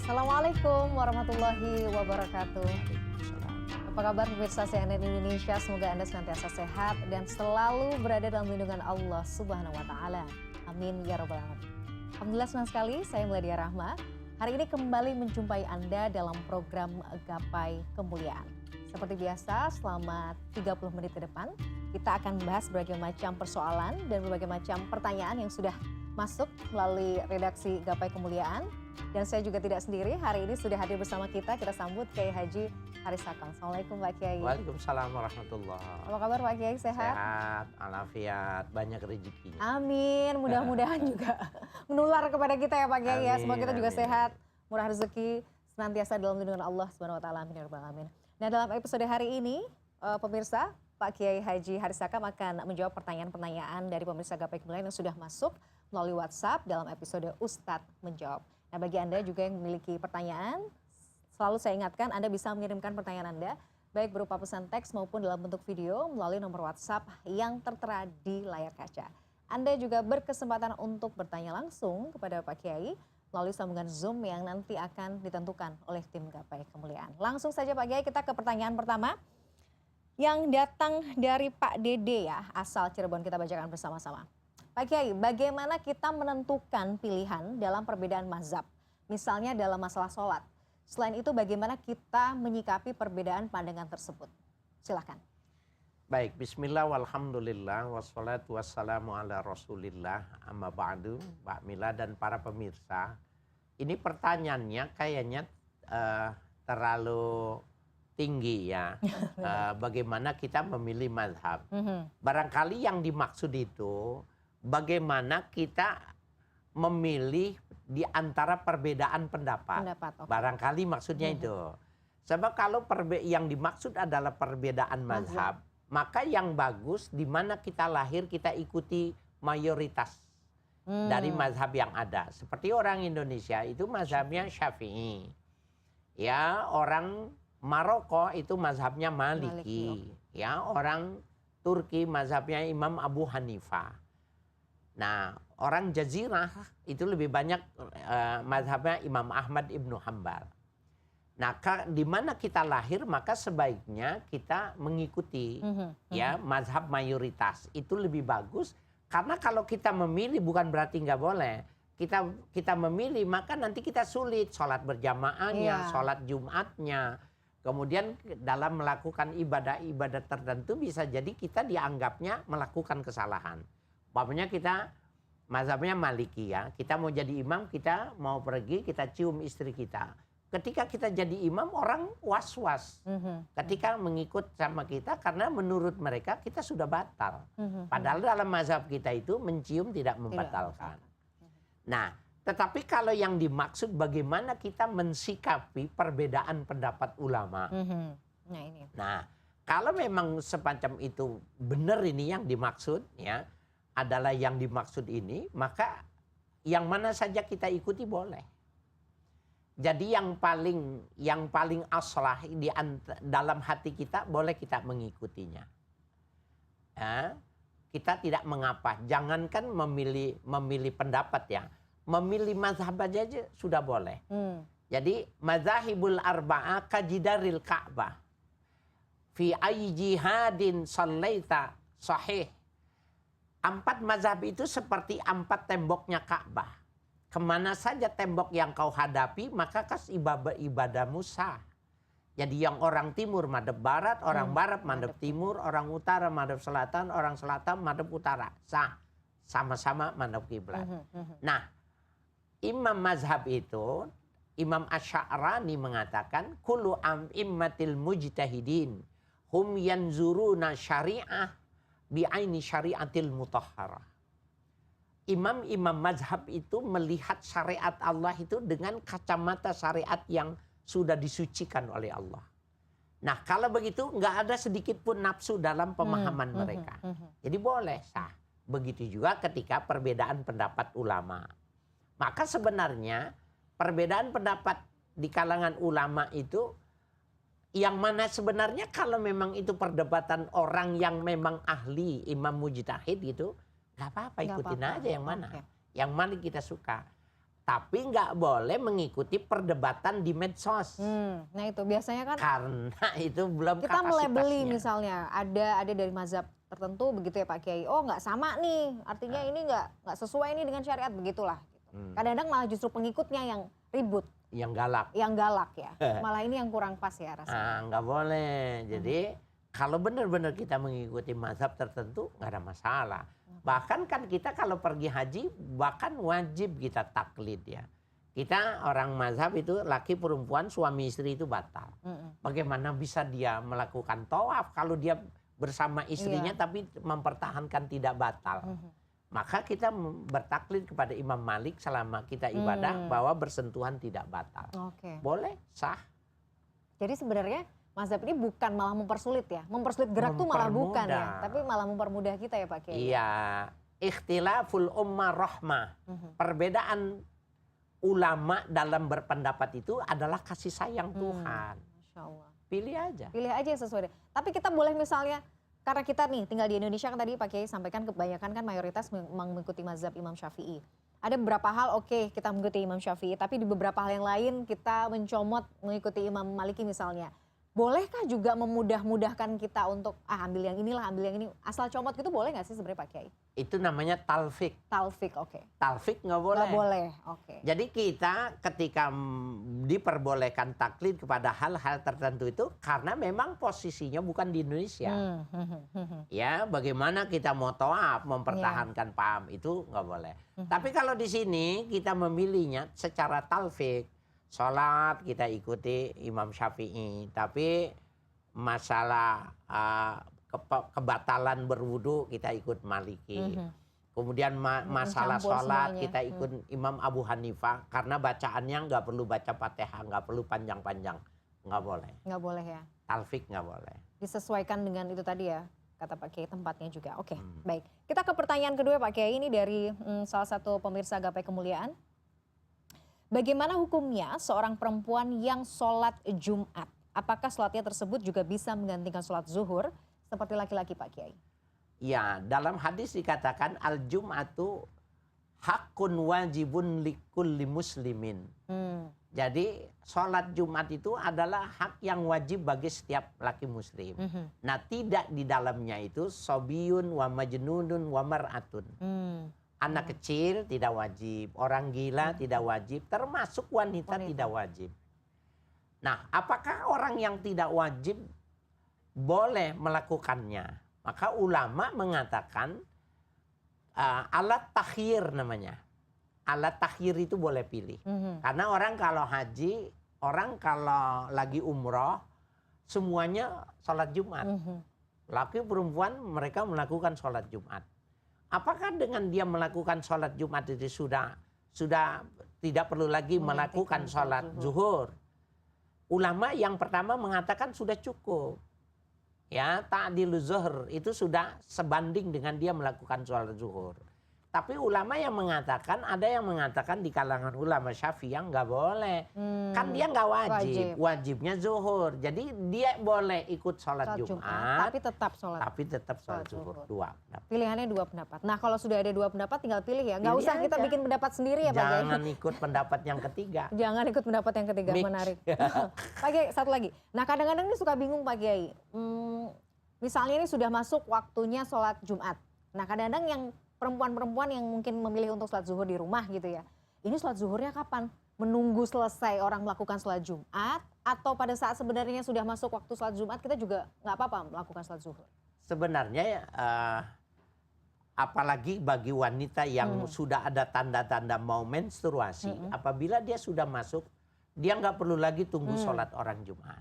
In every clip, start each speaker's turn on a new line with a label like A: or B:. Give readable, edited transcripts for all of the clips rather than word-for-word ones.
A: Assalamualaikum warahmatullahi wabarakatuh. Apa kabar pemirsa CNN Indonesia? Semoga Anda senantiasa sehat dan selalu berada dalam lindungan Allah Subhanahu wa taala. Amin ya rabbal alamin. Alhamdulillah senang sekali saya Meladia Rahma. Hari ini kembali menjumpai Anda dalam program Gapai Kemuliaan. Seperti biasa, selama 30 menit ke depan kita akan membahas berbagai macam persoalan dan berbagai macam pertanyaan yang sudah masuk melalui redaksi Gapai Kemuliaan. Dan saya juga tidak sendiri, hari ini sudah hadir bersama kita sambut Kiai Haji Haris Sakang. Assalamualaikum Pak Kiai.
B: Waalaikumsalam warahmatullahi.
A: Apa kabar Pak Kiai, sehat?
B: Sehat, alafiat, banyak rezekinya.
A: Amin, mudah-mudahan juga menular kepada kita ya Pak Kiai ya. Semoga kita juga
B: amin.
A: sehat, murah rezeki, senantiasa dalam lindungan Allah Subhanahu wa taala. Amin ya rabbal alamin. Nah, dalam episode hari ini, pemirsa, Pak Kiai Haji Haris Sakam akan menjawab pertanyaan-pertanyaan dari pemirsa Gapai Kemuliaan yang sudah masuk melalui WhatsApp dalam episode Ustadz Menjawab. Nah, bagi Anda juga yang memiliki pertanyaan, selalu saya ingatkan Anda bisa mengirimkan pertanyaan Anda baik berupa pesan teks maupun dalam bentuk video melalui nomor WhatsApp yang tertera di layar kaca. Anda juga berkesempatan untuk bertanya langsung kepada Pak Kiai melalui sambungan Zoom yang nanti akan ditentukan oleh tim Gapai Kemuliaan. Langsung saja Pak Kiai, kita ke pertanyaan pertama yang datang dari Pak Dede ya, asal Cirebon. Kita bacakan bersama-sama. Pak Kiai, bagaimana kita menentukan pilihan dalam perbedaan mazhab? Misalnya dalam masalah sholat. Selain itu bagaimana kita menyikapi perbedaan pandangan tersebut? Silakan.
B: Baik, bismillah walhamdulillah wassalatu wassalamu ala rasulillah amma ba'du, Mbak Mila dan para pemirsa. Ini pertanyaannya kayaknya terlalu tinggi ya. Bagaimana kita memilih mazhab? Barangkali yang dimaksud itu bagaimana kita memilih di antara perbedaan pendapat.
A: Okay.
B: Barangkali maksudnya itu. Sebab kalau yang dimaksud adalah perbedaan mazhab, maka yang bagus di mana kita lahir kita ikuti mayoritas dari mazhab yang ada. Seperti orang Indonesia itu mazhabnya Syafi'i. Ya, orang Maroko itu mazhabnya Maliki. Ya, orang Turki mazhabnya Imam Abu Hanifah. Nah, orang Jazirah itu lebih banyak mazhabnya Imam Ahmad Ibnu Hanbal. Nah, di mana kita lahir maka sebaiknya kita mengikuti ya mazhab mayoritas. Itu lebih bagus karena kalau kita memilih bukan berarti nggak boleh. Kita memilih maka nanti kita sulit sholat berjamaahnya, sholat Jumatnya. Kemudian dalam melakukan ibadah-ibadah tertentu bisa jadi kita dianggapnya melakukan kesalahan. Umpamanya kita mazhabnya Maliki ya, kita mau jadi imam, kita mau pergi, kita cium istri kita. Ketika kita jadi imam, orang was-was. Ketika mengikut sama kita, karena menurut mereka kita sudah batal. Padahal dalam mazhab kita itu mencium tidak membatalkan. Nah, tetapi kalau yang dimaksud bagaimana kita mensikapi perbedaan pendapat ulama. Nah, kalau memang semacam itu benar ini yang dimaksud ya, adalah yang dimaksud ini, maka yang mana saja kita ikuti boleh. Jadi yang paling aslah dalam hati kita boleh kita mengikutinya. Ya, kita tidak mengapa. Jangankan memilih pendapat ya, memilih mazhab aja sudah boleh. Jadi mazahibul arba'ah kajidaril Ka'bah. Fi ayyi jihadin sallaita sahih. 4 mazhab itu seperti 4 temboknya Ka'bah. Kemana saja tembok yang kau hadapi, maka kas ibadahmu sah. Jadi yang orang timur madhab barat, orang barat madhab timur, orang utara madhab selatan, orang selatan madhab utara. Sah. Sama-sama madhab kiblat. Nah, imam mazhab itu, Imam Asy'arani mengatakan, kullu immatil mujtahidin hum yanzuruna syari'ah bi'aini syari'atil mutahharah. Imam-imam mazhab itu melihat syariat Allah itu dengan kacamata syariat yang sudah disucikan oleh Allah. Nah, kalau begitu nggak ada sedikit pun nafsu dalam pemahaman mereka. Jadi boleh sah. Begitu juga ketika perbedaan pendapat ulama. Maka sebenarnya perbedaan pendapat di kalangan ulama itu yang mana sebenarnya kalau memang itu perdebatan orang yang memang ahli, imam mujtahid gitu, nggak apa-apa, ikutin aja yang mana. Yang mana kita suka. Tapi nggak boleh mengikuti perdebatan di medsos.
A: Nah itu biasanya kan
B: Karena itu belum
A: kita melebeli
B: kapasitasnya.
A: misalnya ada dari mazhab tertentu begitu ya Pak Kiai. Oh nggak sama nih, artinya ini nggak sesuai nih dengan syariat begitulah. Gitu. Kadang-kadang malah justru pengikutnya yang ribut,
B: Yang galak.
A: yang galak ya. Malah ini yang kurang pas ya rasanya.
B: Nggak boleh. Jadi kalau benar-benar kita mengikuti mazhab tertentu nggak ada masalah. Bahkan kan kita kalau pergi haji bahkan wajib kita taklid ya. Kita orang mazhab itu laki perempuan suami istri itu batal. Bagaimana bisa dia melakukan tawaf kalau dia bersama istrinya tapi mempertahankan tidak batal. Maka kita bertaklid kepada Imam Malik selama kita ibadah bahwa bersentuhan tidak batal. Boleh, sah.
A: Jadi sebenarnya mazhab ini bukan malah mempersulit ya. Mempersulit gerak tuh malah bukan ya. Tapi malah mempermudah kita ya Pak Kiai.
B: Iya. Ikhtilaful ummah rahmah. Perbedaan ulama dalam berpendapat itu adalah kasih sayang Tuhan.
A: Masya Allah.
B: Pilih aja.
A: Pilih aja yang sesuai. Tapi kita boleh misalnya, karena kita nih tinggal di Indonesia kan tadi Pak Kiai sampaikan kebanyakan kan mayoritas mengikuti mazhab Imam Syafi'i. Ada beberapa hal oke, kita mengikuti Imam Syafi'i. Tapi di beberapa hal yang lain kita mencomot mengikuti Imam Maliki misalnya. Bolehkah juga memudah-mudahkan kita untuk ambil yang inilah, ambil yang ini. Asal comot gitu boleh nggak sih sebenarnya Pak Kiai?
B: Itu namanya talfik.
A: Talfik, oke.
B: Talfik nggak boleh.
A: Nggak boleh, oke.
B: Jadi kita ketika diperbolehkan taklid kepada hal-hal tertentu itu karena memang posisinya bukan di Indonesia. Ya, bagaimana kita mau tawaf mempertahankan paham itu nggak boleh. Tapi kalau di sini kita memilihnya secara talfik. Sholat kita ikuti Imam Syafi'i, tapi masalah kebatalan berwudu kita ikut Maliki. Kemudian masalah sholat kita ikut Imam Abu Hanifah karena bacaannya nggak perlu baca Fatihah, nggak perlu panjang-panjang, nggak boleh.
A: Nggak boleh ya.
B: Talfik nggak boleh.
A: Disesuaikan dengan itu tadi ya, kata Pak Kiai tempatnya juga. Oke, baik. Kita ke pertanyaan kedua Pak Kiai ini dari salah satu pemirsa Gapai Kemuliaan. Bagaimana hukumnya seorang perempuan yang sholat Jumat? Apakah sholatnya tersebut juga bisa menggantikan sholat zuhur seperti laki-laki Pak Kiai?
B: Ya, dalam hadis dikatakan al-Jum'atu hakun wajibun likulli muslimin. Jadi sholat Jumat itu adalah hak yang wajib bagi setiap laki muslim. Nah tidak di dalamnya itu sobiyun wa majnunun wa mar'atun. Anak kecil tidak wajib, orang gila tidak wajib, termasuk wanita tidak wajib. Nah, apakah orang yang tidak wajib boleh melakukannya? Maka ulama mengatakan alat takhir namanya. Alat takhir itu boleh pilih. Karena orang kalau haji, orang kalau lagi umroh, semuanya sholat Jumat. Laki perempuan mereka melakukan sholat Jumat. Apakah dengan dia melakukan sholat Jumat itu sudah tidak perlu lagi melakukan sholat zuhur? Ulama yang pertama mengatakan sudah cukup. Ya, ta'dilu zuhur itu sudah sebanding dengan dia melakukan sholat zuhur. Tapi ulama yang mengatakan, ada yang mengatakan di kalangan ulama Syafi'i yang nggak boleh. Kan dia nggak wajib, wajibnya zuhur. Jadi dia boleh ikut sholat Jumat,
A: tapi tetap sholat
B: zuhur. Dua pendapat.
A: Pilihannya dua pendapat. Nah kalau sudah ada dua pendapat tinggal pilih ya. Nggak usah kita bikin pendapat sendiri ya Pak Kiai.
B: Jangan ikut pendapat yang ketiga.
A: Jangan ikut pendapat yang ketiga, menarik. Pak Kiai, satu lagi. Nah kadang-kadang ini suka bingung Pak Kiai. Misalnya ini sudah masuk waktunya sholat Jumat. Nah kadang-kadang yang perempuan-perempuan yang mungkin memilih untuk sholat zuhur di rumah gitu ya. Ini sholat zuhurnya kapan? Menunggu selesai orang melakukan sholat Jumat atau pada saat sebenarnya sudah masuk waktu sholat Jumat kita juga nggak apa-apa melakukan sholat zuhur?
B: Sebenarnya apalagi bagi wanita yang sudah ada tanda-tanda mau menstruasi, apabila dia sudah masuk, dia nggak perlu lagi tunggu sholat orang Jumat.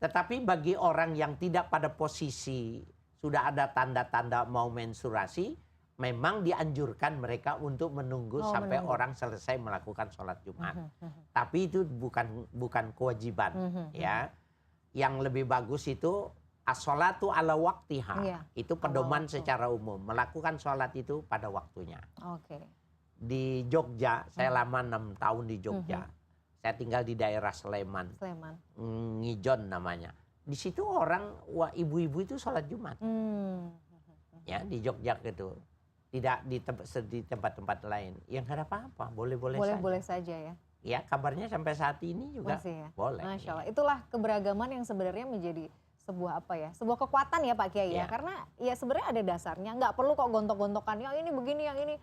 B: Tetapi bagi orang yang tidak pada posisi sudah ada tanda-tanda mau menstruasi, memang dianjurkan mereka untuk menunggu sampai orang selesai melakukan sholat Jumat. Tapi itu bukan kewajiban, ya. Yang lebih bagus itu as-sholatu ala waktiha. Itu pedoman secara umum. Melakukan sholat itu pada waktunya. Di Jogja, saya lama 6 tahun di Jogja. Saya tinggal di daerah Sleman. Ngijon namanya. Di situ orang, ibu-ibu itu sholat Jumat. Ya, di Jogja gitu. Tidak di tempat-tempat lain. Ya nggak ada apa-apa, boleh-boleh saja.
A: Boleh-boleh saja ya.
B: Ya kabarnya sampai saat ini juga
A: Masih ya.
B: boleh.
A: Masya Allah. Itulah keberagaman yang sebenarnya menjadi sebuah apa ya? Sebuah kekuatan ya Pak Kiai ya.
B: Ya.
A: Karena ya sebenarnya ada dasarnya. Nggak perlu kok gontok-gontokan. Yang ini begini, yang ini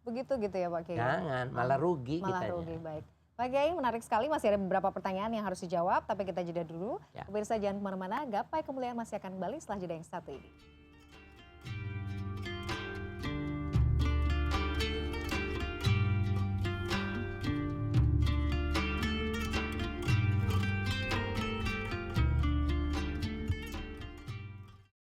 A: begitu gitu ya Pak Kiai.
B: Jangan, malah rugi
A: Malah
B: kitanya.
A: rugi, baik. Pak Kiai menarik sekali, masih ada beberapa pertanyaan yang harus dijawab. Tapi kita jeda dulu.
B: Ya.
A: Pemirsa jangan kemana-mana. Gapai Kemuliaan masih akan kembali setelah jeda yang satu ini.